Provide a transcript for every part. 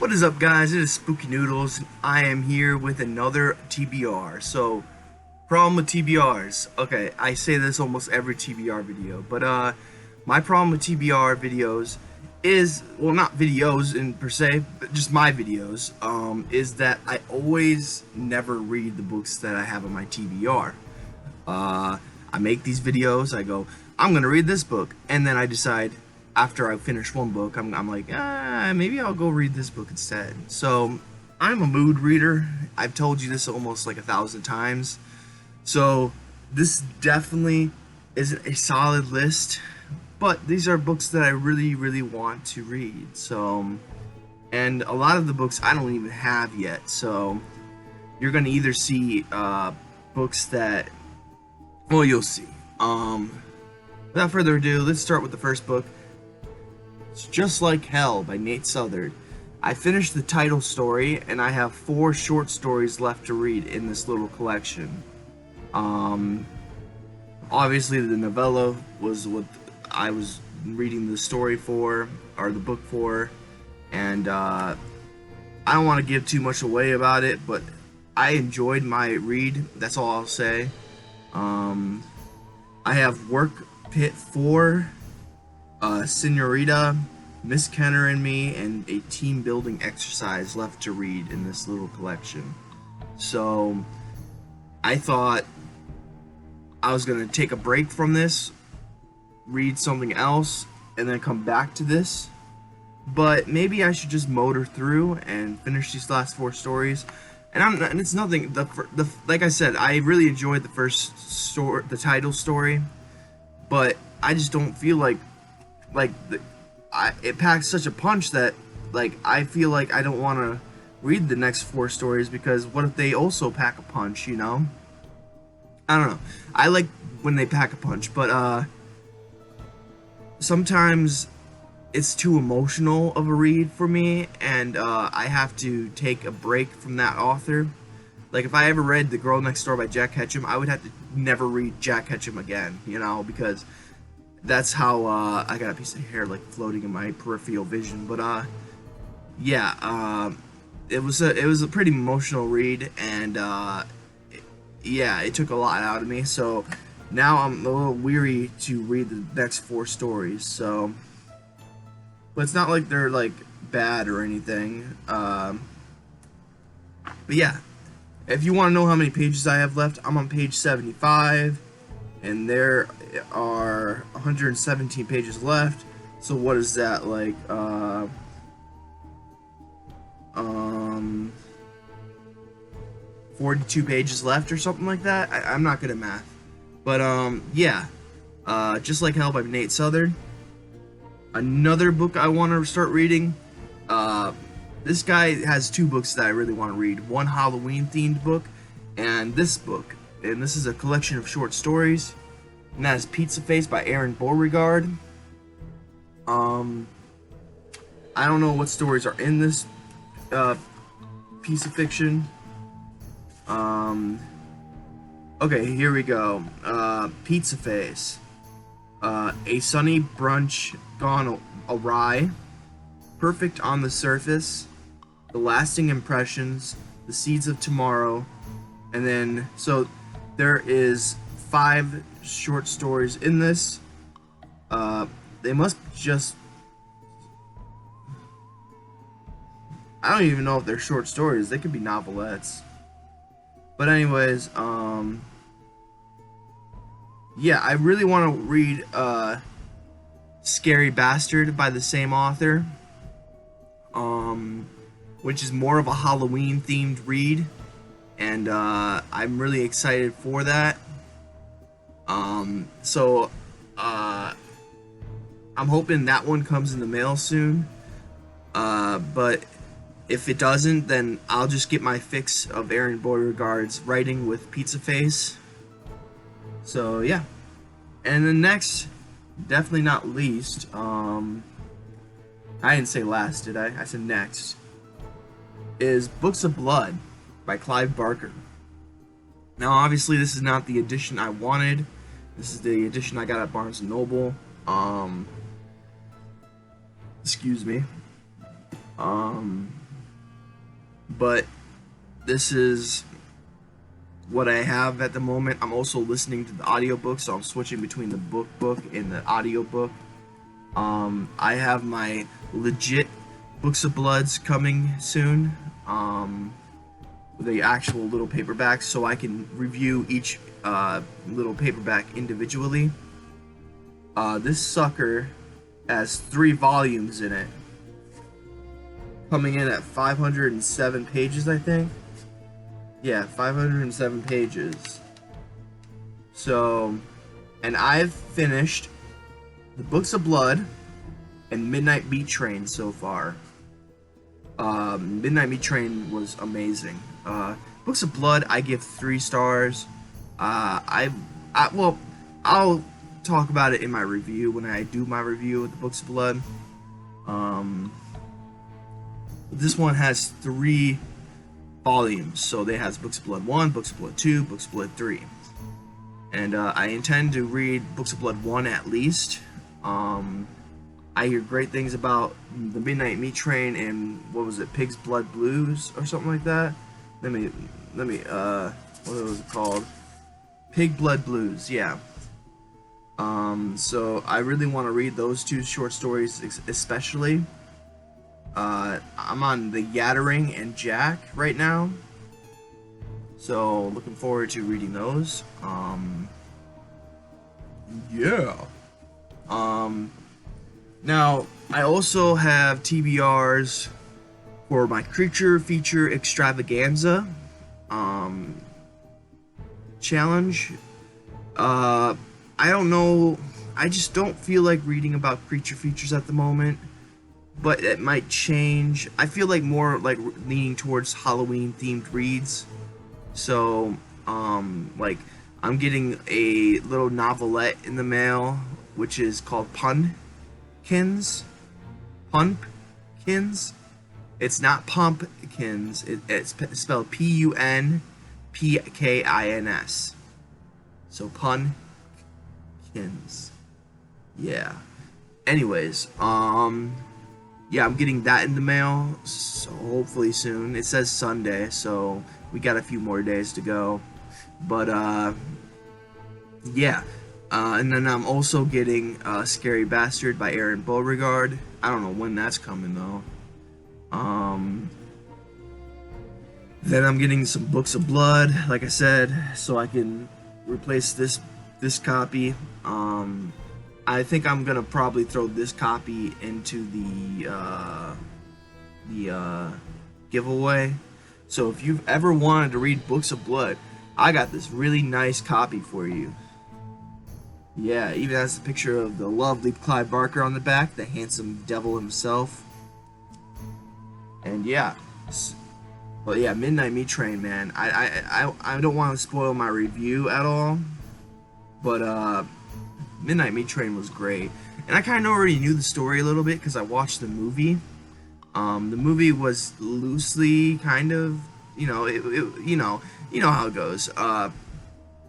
What is up, guys? It is Spooky Noodles, and I am here with another TBR. So, problem with TBRs. Okay, I say this almost every TBR video, but my problem with TBR videos is, well, not videos in per se, but just my videos, is that I always never read the books that I have on my TBR. I make these videos, I go, I'm gonna read this book, and then I decide, after I finish one book, I'm like, maybe I'll go read this book instead. So, I'm a mood reader. I've told you this almost like 1,000 times. So, this definitely isn't a solid list, but these are books that I really want to read. So, and a lot of the books I don't even have yet. So, you're gonna either see books that, well, you'll see. Without further ado, let's start with the first book. It's Just Like Hell by Nate Southard. I finished the title story, and I have 4 short stories left to read in this little collection. Obviously the novella was what I was reading the story for, or the book for, and I don't want to give too much away about it, but I enjoyed my read, that's all I'll say. I have Work Pit 4, Senorita, Miss Kenner and Me, and a team building exercise left to read in this little collection. So I thought I was going to take a break from this, read something else, and then come back to this. But maybe I should just motor through and finish these last 4 stories. And it's nothing. Like I said, I really enjoyed the first story, the title story, but I just don't feel like it packs such a punch that I feel like I don't want to read the next 4 stories, because what if they also pack a punch, you know? I don't know. I like when they pack a punch, but sometimes it's too emotional of a read for me, and I have to take a break from that author. Like, if I ever read The Girl Next Door by Jack Ketchum, I would have to never read Jack Ketchum again, you know, because that's how I got a piece of hair like floating in my peripheral vision. But yeah, it was a pretty emotional read, and yeah, it took a lot out of me. So now I'm a little weary to read the next 4 stories. So, but it's not like they're like bad or anything. But yeah, if you want to know how many pages I have left, I'm on page 75. And there are 117 pages left. So what is that, like, 42 pages left or something like that? I'm not good at math. But, yeah. Just Like Hell by Nate Southard. Another book I want to start reading. This guy has 2 books that I really want to read. One Halloween-themed book, and this book. And this is a collection of short stories, and that is Pizza Face by Aaron Beauregard. I don't know what stories are in this piece of fiction. Okay, here we go. Pizza Face. A sunny brunch gone awry. Perfect on the surface. The lasting impressions. The seeds of tomorrow. And then, so there is 5 short stories in this. They must just, I don't even know if they're short stories. They could be novelettes. But anyways, yeah, I really want to read Scary Bastard by the same author, which is more of a Halloween themed read, and I'm really excited for that. So I'm hoping that one comes in the mail soon, but if it doesn't, then I'll just get my fix of Aaron Beauregard's writing with Pizza Face. So yeah, and then next, definitely not least, I didn't say last, did I? I said next, is Books of Blood by Clive Barker. Now, obviously, this is not the edition I wanted. This is the edition I got at Barnes & Noble. Excuse me. but this is what I have at the moment. I'm also listening to the audiobook, so I'm switching between the book and the audiobook. I have my legit Books of Bloods coming soon. The actual little paperbacks, so I can review each little paperback individually. This sucker has 3 volumes in it, coming in at 507 pages, I think. Yeah, 507 pages. So, and I've finished the Books of Blood and Midnight Meat Train so far. Midnight Meat Train was amazing. Books of Blood, I give 3 stars. Well, I'll talk about it in my review when I do my review of the Books of Blood. This one has 3 volumes, so they has Books of Blood 1, Books of Blood 2, Books of Blood 3. And I intend to read Books of Blood 1 at least. I hear great things about the Midnight Meat Train and what was it, Pig's Blood Blues or something like that. Let me what was it called? Pig Blood Blues, yeah. So I really want to read those 2 short stories especially. I'm on the Yattering and Jack right now, so looking forward to reading those. Yeah. Now I also have TBRs for my creature feature extravaganza challenge. I don't know. I just don't feel like reading about creature features at the moment, but it might change. I feel like more like leaning towards Halloween themed reads. So, like I'm getting a little novelette in the mail, which is called Pumpkins. Pumpkins. It's not pumpkins. It's spelled Punpkins. So Pumpkins. Yeah. Anyways, yeah, I'm getting that in the mail, so hopefully soon. It says Sunday, so we got a few more days to go. But yeah. And then I'm also getting Scary Bastard by Aaron Beauregard. I don't know when that's coming though. Then I'm getting some Books of Blood, like I said, so I can replace this copy. I think I'm gonna probably throw this copy into the giveaway. So if you've ever wanted to read Books of Blood, I got this really nice copy for you. Yeah, it even has a picture of the lovely Clive Barker on the back, the handsome devil himself. And yeah, well, yeah, Midnight Meat Train, man. I don't want to spoil my review at all, but Midnight Meat Train was great, and I kind of already knew the story a little bit because I watched the movie. The movie was loosely kind of, you know, you know how it goes.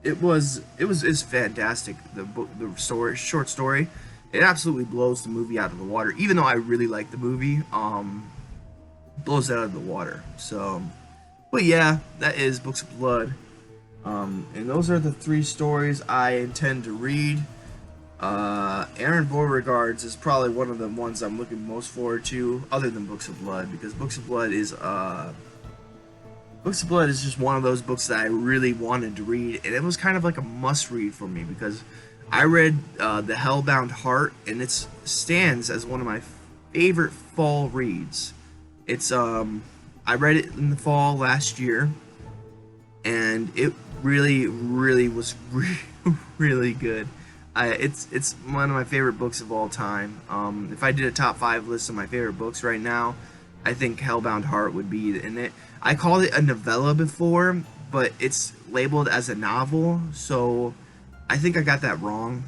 It's fantastic. The story, short story, it absolutely blows the movie out of the water. Even though I really like the movie, blows it out of the water. So, but yeah, that is Books of Blood. And those are the 3 stories I intend to read. Aaron Beauregard's is probably one of the ones I'm looking most forward to, other than Books of Blood, because Books of Blood is just one of those books that I really wanted to read, and it was kind of like a must-read for me because I read The Hellbound Heart, and it stands as one of my favorite fall reads. It's I read it in the fall last year, and it really was really good. It's one of my favorite books of all time. If I did a top 5 list of my favorite books right now, I think Hellbound Heart would be in it. I called it a novella before, but it's labeled as a novel, so I think I got that wrong.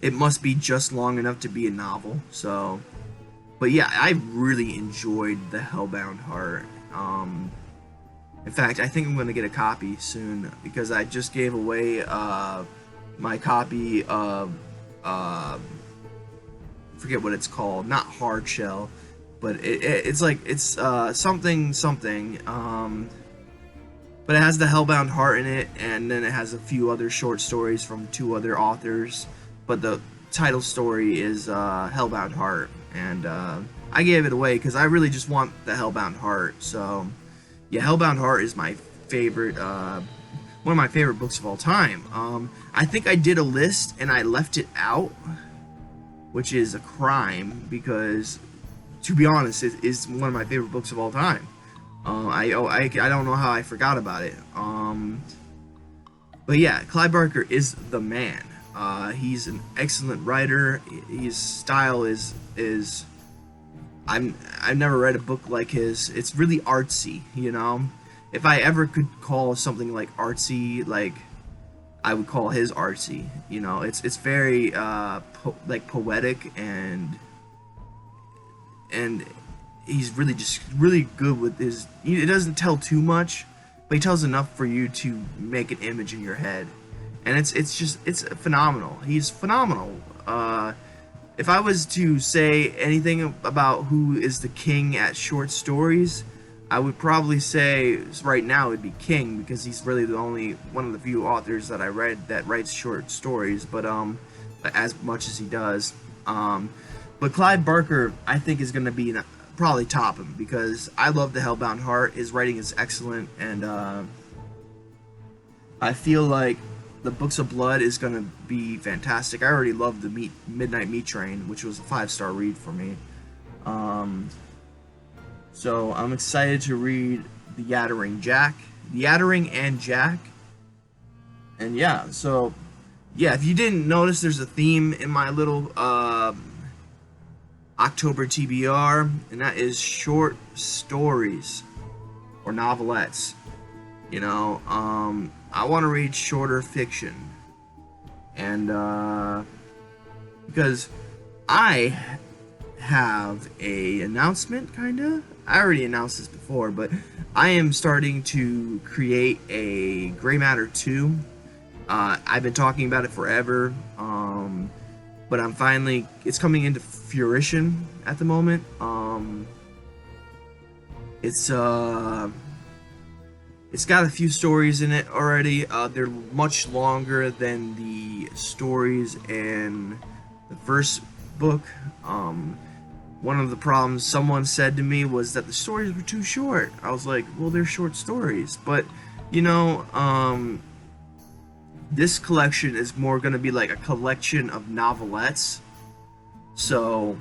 It must be just long enough to be a novel. So, but yeah, I really enjoyed the Hellbound Heart. In fact, I think I'm gonna get a copy soon because I just gave away my copy of forget what it's called, not Hard Shell, but it's like it's something something. But it has the Hellbound Heart in it, and then it has a few other short stories from two other authors. But the title story is Hellbound Heart, and I gave it away because I really just want the Hellbound Heart. So yeah, Hellbound Heart is my favorite, one of my favorite books of all time. I think I did a list and I left it out, which is a crime because, to be honest, it is one of my favorite books of all time. I don't know how I forgot about it. But yeah, Clive Barker is the man. He's an excellent writer. His style is I've never read a book like his. It's really artsy, you know. If I ever could call something like artsy, like I would call his artsy. You know, it's very like poetic and he's really just really good with his. It doesn't tell too much, but he tells enough for you to make an image in your head, and it's phenomenal. He's phenomenal. If I was to say anything about who is the king at short stories, I would probably say right now it'd be King, because he's really the only one of the few authors that I read that writes short stories, but as much as he does. But Clive Barker, I think, is going to be probably top him, because I love the Hellbound Heart. His writing is excellent, and I feel like the Books of Blood is going to be fantastic. I already loved the Midnight Meat Train, which was a 5-star read for me. So I'm excited to read The Yattering and Jack. And yeah, so yeah, if you didn't notice, there's a theme in my little October TBR, and that is short stories or novelettes. You know, I want to read shorter fiction, and because I have a announcement, kinda. I already announced this before, but I am starting to create a Gray Matter 2. I've been talking about it forever, but it's coming into fruition at the moment. It's got a few stories in it already. They're much longer than the stories in the first book. One of the problems someone said to me was that the stories were too short. I was like, well, they're short stories. But, you know, this collection is more going to be like a collection of novelettes. So,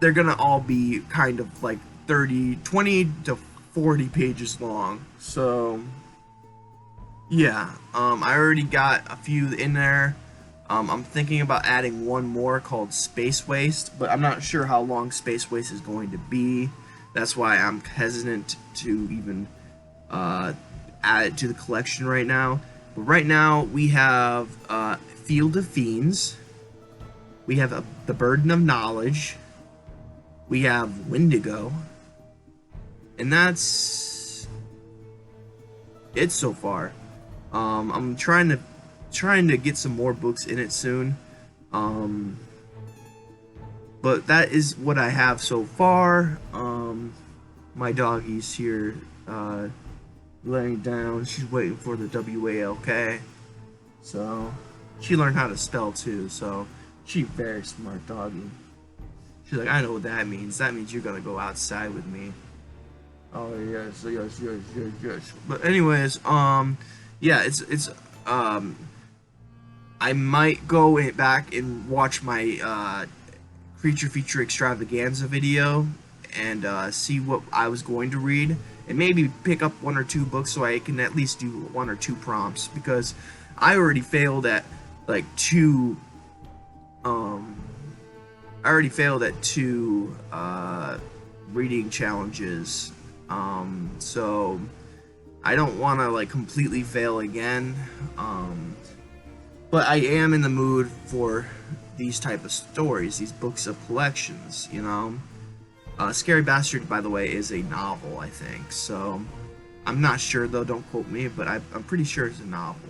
they're going to all be kind of like 20 to 40 pages long. So, yeah, I already got a few in there. I'm thinking about adding one more called Space Waste, but I'm not sure how long Space Waste is going to be. That's why I'm hesitant to even add it to the collection right now. But right now we have Field of Fiends, we have The Burden of Knowledge, we have Wendigo, and that's it so far. I'm trying to get some more books in it soon, but that is what I have so far. My doggie's here laying down. She's waiting for the WALK, so she learned how to spell too, so she's very smart doggy. She's like, I know what that means. That means you're gonna go outside with me. Oh yes, yes, yes, yes, yes. But anyways, yeah, it's I might go back and watch my Creature Feature Extravaganza video and see what I was going to read, and maybe pick up 1 or 2 books so I can at least do 1 or 2 prompts, because I already failed at like 2 reading challenges, so I don't want to like completely fail again. But I am in the mood for these type of stories, these books of collections, you know. Scary Bastard, by the way, is a novel, I think. So, I'm not sure, though, don't quote me, but I'm pretty sure it's a novel.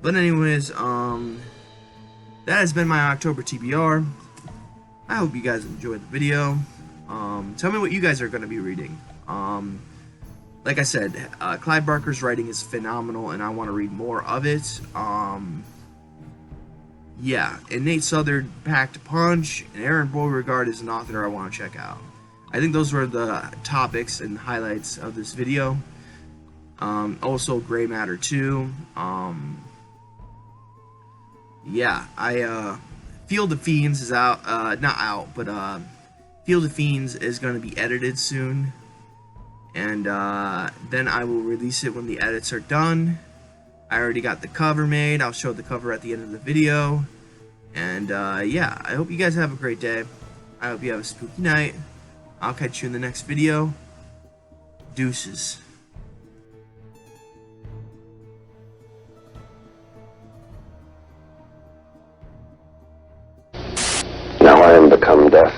But anyways, that has been my October TBR. I hope you guys enjoyed the video. Tell me what you guys are going to be reading. Like I said, Clive Barker's writing is phenomenal, and I want to read more of it. Yeah, and Nate Southern packed a punch, and Aaron Beauregard is an author I want to check out. I think those were the topics and highlights of this video. Also, Gray Matter 2. Yeah, Field of Fiends is out, not out, but Field of Fiends is going to be edited soon. And then I will release it when the edits are done. I already got the cover made. I'll show the cover at the end of the video. And yeah, I hope you guys have a great day. I hope you have a spooky night. I'll catch you in the next video. Deuces. Now I am become death.